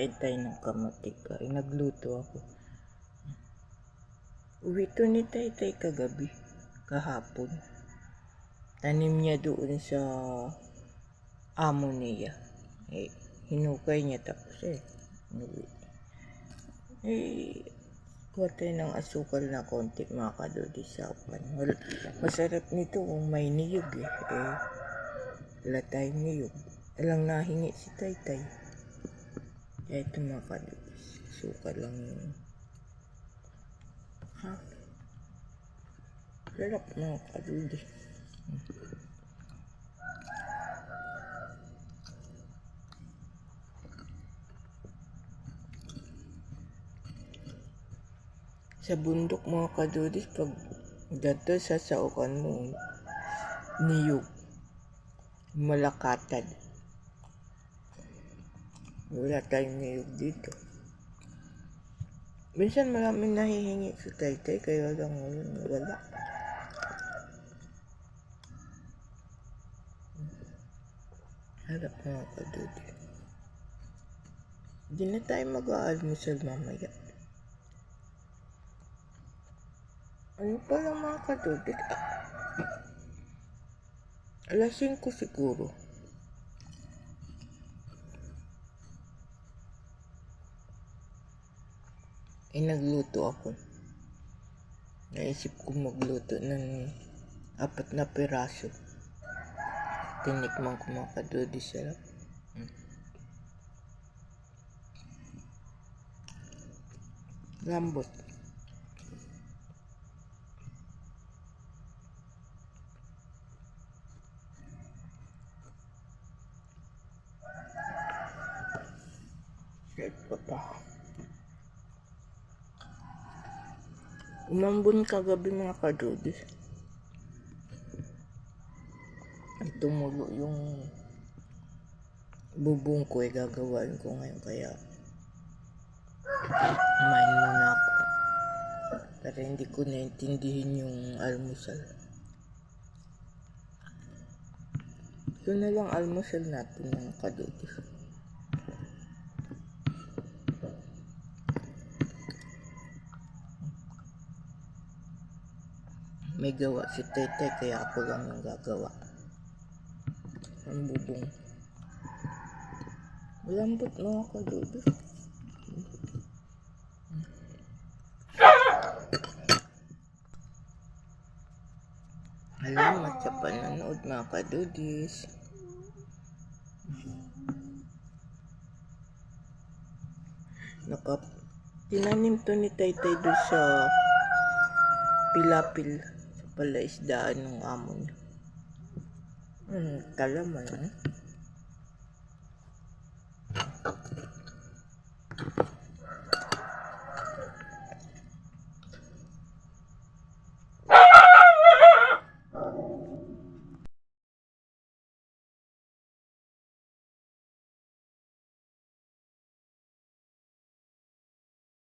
Kain tayo ng kamatik. Ay, nagluto ako. Uwi to ni Taytay kagabi. Kahapon. Tanim niya doon sa amo niya. Eh, hinukay niya tapos uwi. Kuha tayo ng asukal na konti mga kadodi sa pan. Masarap nito kung may niyog wala tayong niyog. Alang nahingi si Taytay. Kaya ito mga kadodi. Asukal lang yun. Sarap mga kadodi. Sa bundok mga kadudis, pag dato sa saukan mo, niyog, malakatad. Wala tayong niyog dito. Minsan maraming nahihingi sa Taytay, kaya lang ngayon wala. Harap mga kadudis. Hindi na tayo mag-aalmusal mamaya. Ano pala mga kadudis? Alas 5 siguro. Nagluto ako. Naisip ko magluto ng 4 na piraso. Tinikman ko mga kadudis. Sarap. Lambot. Ito pa. Umambon kagabi mga kadudis. Tumulo yung bubong ko gagawin ko ngayon kaya kumain muna ako. Pero hindi ko naintindihin yung almusal. Ito na lang almusal natin mga kadudis. May gawa si Taytay kaya ako lang yung gagawa. Ang bubong. Malambot mga kadudis. Salamat sa panonood mga kadudis. Tinanim to ni Taytay doon sa pilapil sa palaisdaan ng amo niya. Kalaman